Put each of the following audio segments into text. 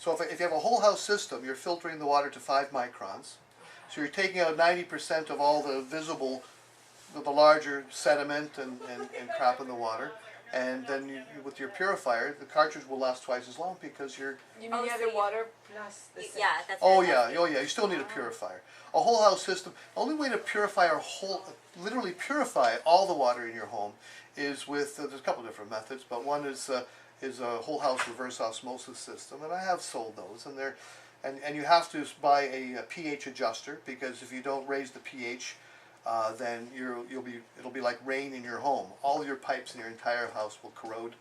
So if you have a whole house system, you're filtering the water to 5 microns. So you're taking out 90% of all the visible, the larger sediment and crap in the water. And then with your purifier, the cartridge will last twice as long because you're... You mean you have the water plus the Yeah, that's Oh what yeah, you still need a purifier. A whole house system, the only way to purify literally purify all the water in your home is with, there's a couple different methods, but one is a whole house reverse osmosis system, and I have sold those, and they're, and you have to buy a pH adjuster, because if you don't raise the pH, then it'll be like rain in your home. All your pipes in your entire house will corrode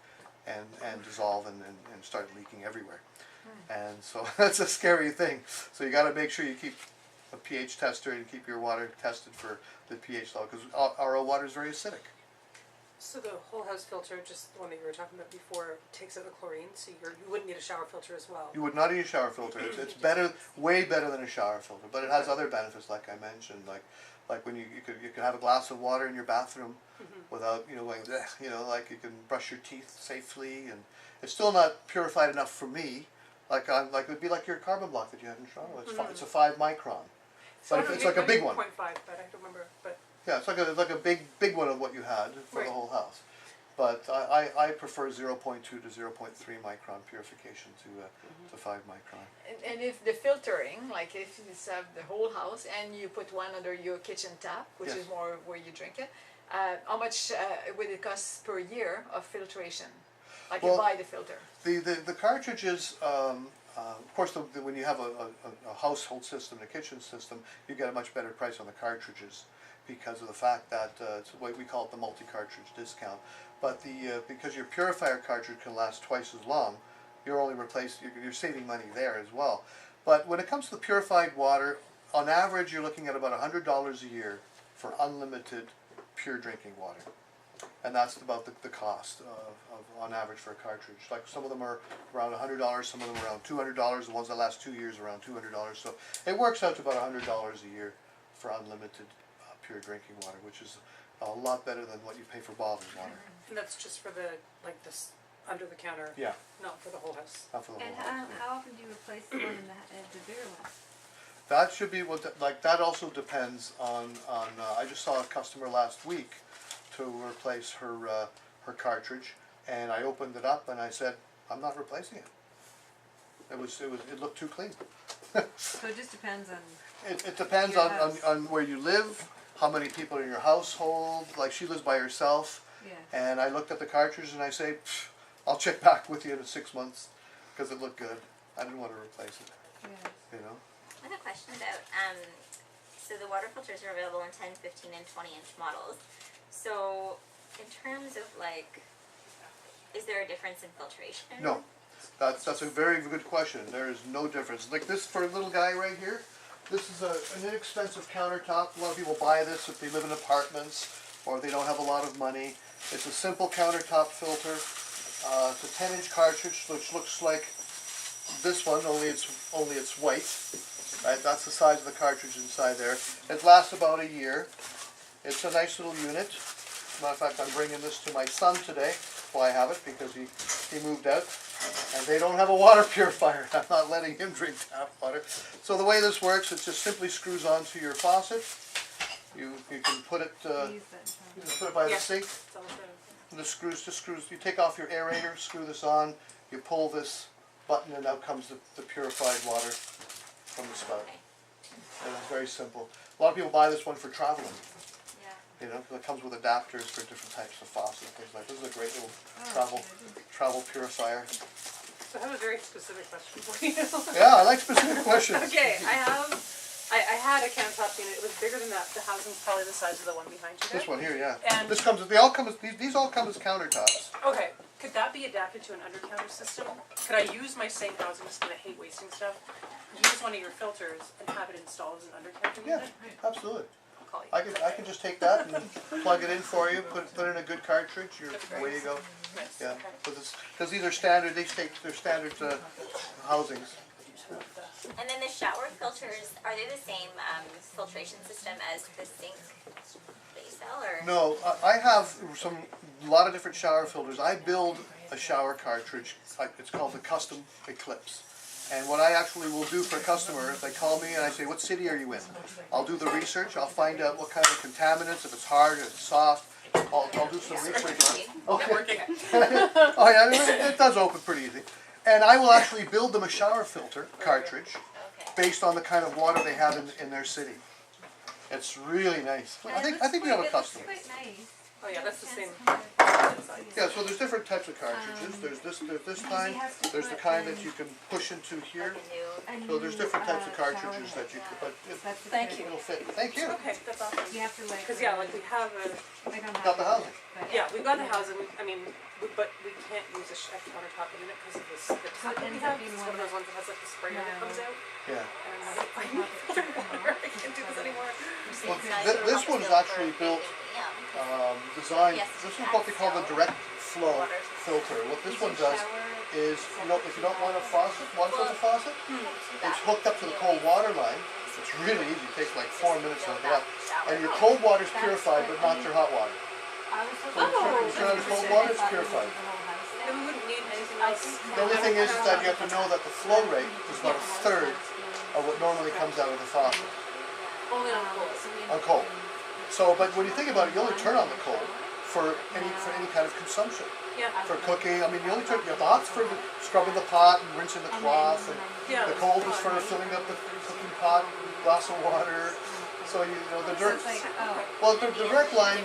and dissolve and start leaking everywhere. And so that's a scary thing. So you got to make sure you keep a pH tester and keep your water tested for the pH level, because RO water is very acidic. So the whole house filter, just the one that you were talking about before, takes out the chlorine, so you wouldn't need a shower filter as well. You would not need a shower filter. It's better, way better than a shower filter, but it has other benefits, like I mentioned, like when you could have a glass of water in your bathroom without going like you can brush your teeth safely, and it's still not purified enough for me. Like it would be like your carbon block that you have in Toronto. It's a 5 micron. So But it's like a big one. 0.5, but I don't remember. But Yeah, it's like a big one of what you had for the whole house. But I prefer 0.2 to 0.3 micron purification to 5 micron. And if the filtering, like if you have the whole house and you put one under your kitchen tap, which is more where you drink it, how much would it cost per year of filtration? Like you buy the filter. The cartridges, of course, when you have a household system, a kitchen system, you get a much better price on the cartridges, because of the fact that it's what we call it the multi-cartridge discount. But because your purifier cartridge can last twice as long, you're saving money there as well. But when it comes to the purified water, on average you're looking at about $100 a year for unlimited pure drinking water. And that's about the cost on average for a cartridge. Like some of them are around $100, some of them are around $200. The ones that last 2 years are around $200. So it works out to about $100 a year for unlimited pure drinking water, which is a lot better than what you pay for bottled water. and that's just for the this under the counter. Yeah. Not for the whole house. Not for the whole And house. how often do you replace the one in the bigger one? That should be that also depends on I just saw a customer last week to replace her cartridge, and I opened it up and I said, I'm not replacing it. It looked too clean. So it just depends on... It depends on where you live, how many people are in your household. Like she lives by herself, and I looked at the cartridge and I say, I'll check back with you in 6 months because it looked good. I didn't want to replace it. You know. I have a question about, so the water filters are available in 10, 15, and 20-inch models. So, in terms of is there a difference in filtration? No, that's a very good question. There is no difference. Like this for a little guy right here, this is an inexpensive countertop. A lot of people buy this if they live in apartments or they don't have a lot of money. It's a simple countertop filter. It's a 10-inch cartridge, which looks like this one, only it's white. Right, that's the size of the cartridge inside there. It lasts about a year. It's a nice little unit. As a matter of fact, I'm bringing this to my son today. That's why I have it, because he moved out. And they don't have a water purifier. I'm not letting him drink tap water. So the way this works, it just simply screws onto your faucet. You can put it by the sink. And the screws, you take off your aerator, screw this on, you pull this button, and out comes the purified water from the spout. And it's very simple. A lot of people buy this one for traveling. You know, it comes with adapters for different types of faucets and things like that. This is a great little travel purifier. So I have a very specific question for you. Yeah, I like specific questions. Okay, I had a countertop unit. It was bigger than that. The housing's probably the size of the one behind you there. This one here, yeah. And these all come as countertops. okay, could that be adapted to an under-counter system? Could I use my same housing system? I hate wasting stuff. Use one of your filters and have it installed as an under-counter Yeah, unit? absolutely. I'll call you. I can just take that and plug it in for you. Put in a good cartridge. Away you go. Nice. Yeah, Okay. because these are standard. They're standard housings. And then the shower filters, are they the same filtration system as the sink they sell, or? No, I have a lot of different shower filters. I build a shower cartridge. It's called the Custom Eclipse, And what I actually will do for a customer, if they call me and I say, what city are you in? I'll do the research, I'll find out what kind of contaminants, if it's hard, if it's soft, I'll do some research. Okay. Oh yeah, it does open pretty easy. And I will actually build them a shower filter cartridge based on the kind of water they have in their city. It's really nice. I think we have a customer. Quite nice. Oh yeah, that's the same. Yeah, so there's different types of cartridges. There's this kind, there's the kind that you can push into here. So there's different types of cartridges that you can, but Thank you. it'll fit. Thank you. Okay, that's awesome. You have to like. Because yeah, like we have a, I don't Got the housing. yeah, we've got the housing, but we can't use a countertop unit because of this, the tap that we have. It's one of those ones that has like the sprayer that comes out. Yeah. And I'm like, I need filter water, I can't do this anymore. Well, this one's actually built, designed, this is what they call the direct flow filter. What this one does is, if you don't want a faucet, water filter faucet, it's hooked up to the cold water line. It's really easy, it takes like 4 minutes to hook it up. And your cold water is purified, but not your hot water. So you turn on the cold water, it's purified. And we wouldn't need anything else. The only thing is that you have to know that the flow rate is about a third of what normally comes out of the faucet Only on cold. on cold. So, but when you think about it, you only turn on the cold for any kind of consumption. Yeah. For cooking, I mean, you only turn, the hot's for scrubbing the pot and rinsing the cloth, and Yeah. the cold is for filling up the cooking pot, glass of water. So the dirt. Well, the direct line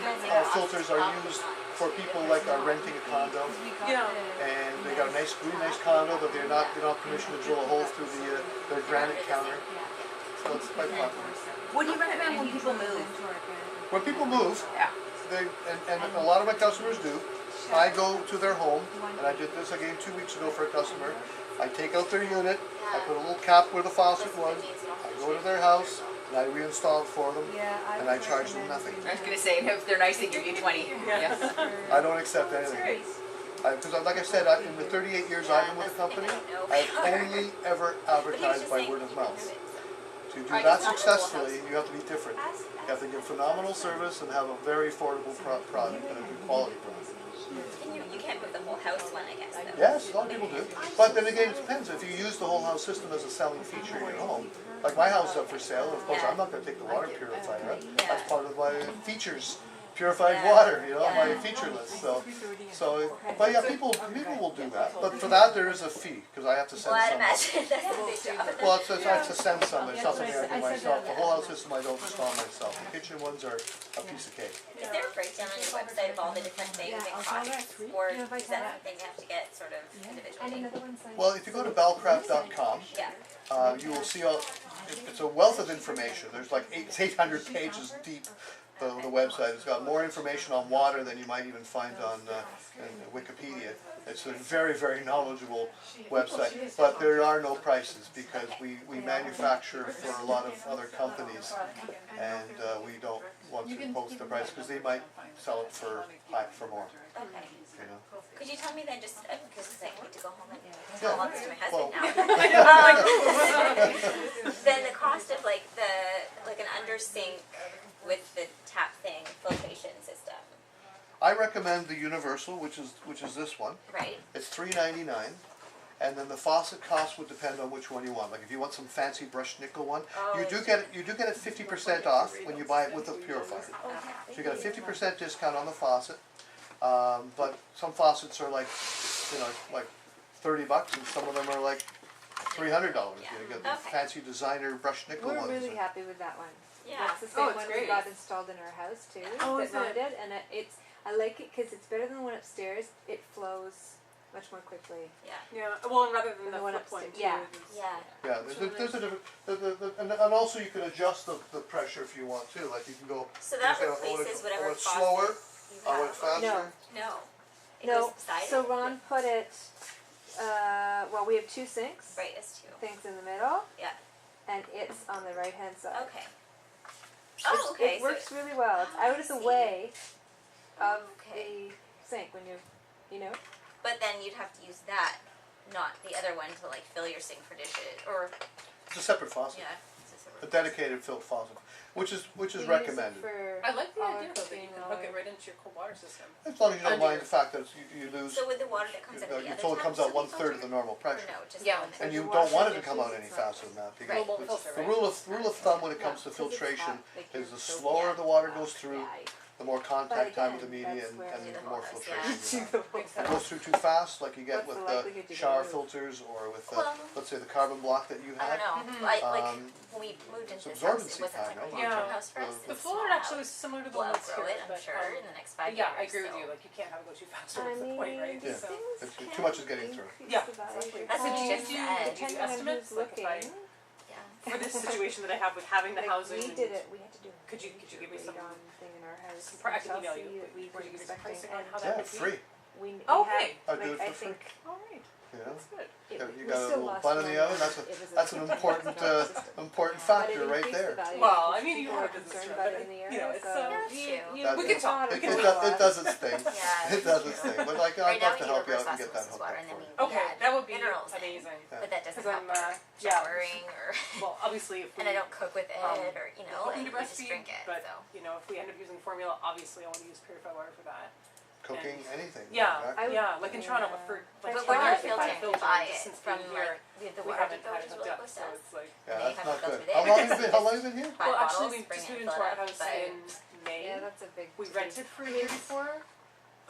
filters are used for people like are renting a condo, Yeah. and they got a really nice condo, but they're not permission to drill a hole through their granite counter. So it's quite popular. What do you recommend when people move? When people move, Yeah. and a lot of my customers do, I go to their home, and I did this again 2 weeks ago for a customer. I take out their unit, I put a little cap where the faucet was, I go to their house, and I reinstall it for them, and I charge them nothing. I was gonna say, if they're nice, they give you 20. Yeah. I don't accept anything. Because like I said, in the 38 years I've been with the company, I've only ever advertised by word of mouth. To do that successfully, you have to be different. You have to give phenomenal service and have a very affordable product and a good quality product. And you can't put the whole house one, I guess, though. Yes, a lot of people do. But then again, it depends. If you use the whole house system as a selling feature in your home, like my house is up for sale, of course I'm not going to take the water purifier out. That's part of my features. Purified water, my feature list. But yeah, people will do that. But for that, there is a fee because I have to send Well, I'd some. imagine that's a big job. Well, I have to send some. It's not something I do myself. The whole house system I don't install myself. The kitchen ones are a piece of cake. Is there a breakdown on your website of all the different things it costs? Or is that something you have to get sort of individually? Well, if you go to bellcraft.com, Yeah. you will see it's a wealth of information. There's like 800 pages deep. The website. It's got more information on water than you might even find on Wikipedia. It's a very, very knowledgeable website. But there are no prices because we manufacture for a lot of other companies, and we don't want to post the price because they might sell it for more. Okay. You know. Could you tell me then, just because I need to go home and Yeah. tell all this to my husband Well, now. Then the cost of like an under sink with the tap thing filtration system, I recommend the Universal, which is this one. right? It's $3.99, and then the faucet cost would depend on which one you want. Like if you want some fancy brushed nickel one, you do get it 50% off when you buy it with a purifier. So you get a 50% discount on the faucet. But some faucets are like like $30, and some of them are like $300. You get the Okay. fancy designer brushed nickel We're ones. really happy with that one. Yeah. That's the same it's one we great. got installed in our house too. Oh, that is Ron it? did, and I like it because it's better than the one upstairs. It flows much more quickly. Yeah. Well, and rather than And the the one flip one upstairs, too. yeah. it's- Yeah. Yeah, there's a different, and also you can adjust the pressure if you want to. Like you can go. So that you can say, replaces I whatever want it slower. faucet you I want it have. faster. No. No. It No, goes beside so it? Ron put it, well, we have two sinks, Right, that's two. things in the middle, Yeah. and it's on the right hand side. Okay. Oh, okay. It works really well. It's out of the way of Okay. the sink when you know. But then you'd have to use that, not the other one, to like fill your sink for dishes, or It's a separate faucet. yeah. It's a separate a dedicated filter faucet, which is We use it recommended. for I like the all idea our though that you cooking, can all hook it our- right into your cold water system. As long as you don't Under mind your- the fact that you lose, So with the water that comes out of the you other told it tap, comes should out be 1/3 of the filtered? normal Or pressure. no, just Yeah. the one that And If you you're don't want it washing to come out dishes, any it's not faster than that, because Right. Global it's- filter, the right? rule of thumb when it No, comes to 'cause it's filtration hot, like is you're the soaking slower it. the water goes through, Yeah. the more contact time with the again, media that's and where- the Do the more whole house, filtration yeah. you have. Makes If it sense. goes through too fast, like you get What's with the the likelihood you shower move? filters or with the, Well, let's say the carbon block that you I had. don't know. Mhm. Like Um, when we moved into it's this house, absorbency it wasn't time, like a right? long-term Yeah. house for us. The The It's floor small actually house. was similar to the We'll one that's outgrow here, it, I'm but, sure, in the next 5 yeah, years. I agree with so. you, like you can't have it go too fast, I or what's the point, mean, right? these Yeah. So, things It's- can too much is getting through. increase Yeah, the value of exactly. your That's what home, you just said. depending on Estimates, who's like, if I- looking. Yeah. for this situation that I have with having the Like, housing. we did it, we had to do a Could you major give me some- radon thing in our house. some pri- I can in email Chelsea you, that we would were you give me some inspecting, pricing on and how that Yeah, would be? free, we Okay. had, I'd do like, it I for free. think Alright, you know? that's good. it, You we got a still little lost bun in the money oven, on that's it. It was a that's an different important, system. important But it factor right increased the there. value Well, because I mean, you people have are a business concerned trip, about but it in the you area, know, it's, so Yeah, that's you, true. you, That- We we can thought talk, it we It, was it, a does, lot. it does its thing. Yeah, It does its thing. But like, Right I'd now love we to do help you reverse out and get that osmosis hooked water, up and for then you. we Okay, add that would be minerals in it. amazing. But that doesn't Cause help I'm, with yeah. showering or, Well, obviously if we. and I don't cook with it or, you know, like, Hoping to we just breastfeed, drink it, but, so. you know, if we end up using formula, obviously I wanna use purified water for that. Cooking, anything. Yeah, exactly. I would- yeah, like in Toronto, yeah. but for, like, But But 10 we're not years we've had a filtering, we filter buy just it since from being here. like, the We water haven't depot, had which it is hooked really up, close so to us. it's like. Yeah, They that's have not it go good. through How there. long have you been, how long have you been here? Buy Well, bottles, actually, we bring just it moved and into fill our it up, house but- in May. Yeah, that's a big. We to-do. rented for a year before.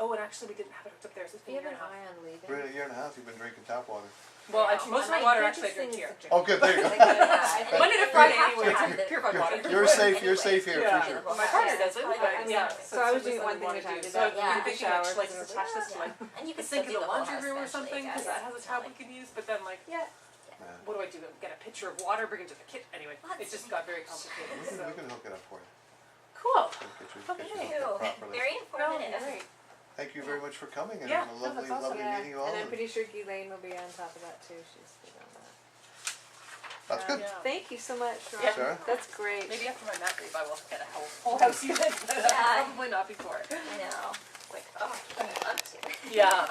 Oh, and actually we didn't have it hooked up there, so it's If been you a year have and an a half. eye on leaving. For a year and a half, you've been drinking tap water. Well, I I, know. most of I my might water think actually I this drink thing here. is a Oh, good, there you go. Like, Yeah. Monday to We Friday have to anyway, have it's the purified water. You're safe, you're Anyway. safe here Yeah. for sure. Well, My yeah, partner that's does it, probably but better. yeah. So I was it's doing something one we thing wanna at a time. do. Did So that, yeah, I'm thinking showers of like and just stuff. attach this to like And you the can sink still in do the the whole laundry house room or eventually, something, I cause guess. that has a It's tap not we like- can use, but then like, Yeah. Yeah. what do I do? Get a pitcher of water, bring it to the kitchen, anyway, Lots it just of got very We complicated, can, so. we can hook it up for you. Cool. Get you Okay. hooked up properly. Very No, informative. great. Thank you very much for coming and Yeah, it was a no, lovely, that's awesome. lovely Yeah, meeting you all. and I'm and pretty sure Ghislaine will be on top of that too. She's good on that. That's good. Yeah. Thank you so much, Ron. Yeah. Sarah? That's great. Maybe after my mat leave, I will get a whole house unit, but Yeah. probably not before. I know. Like, oh, I'd love to. Yeah.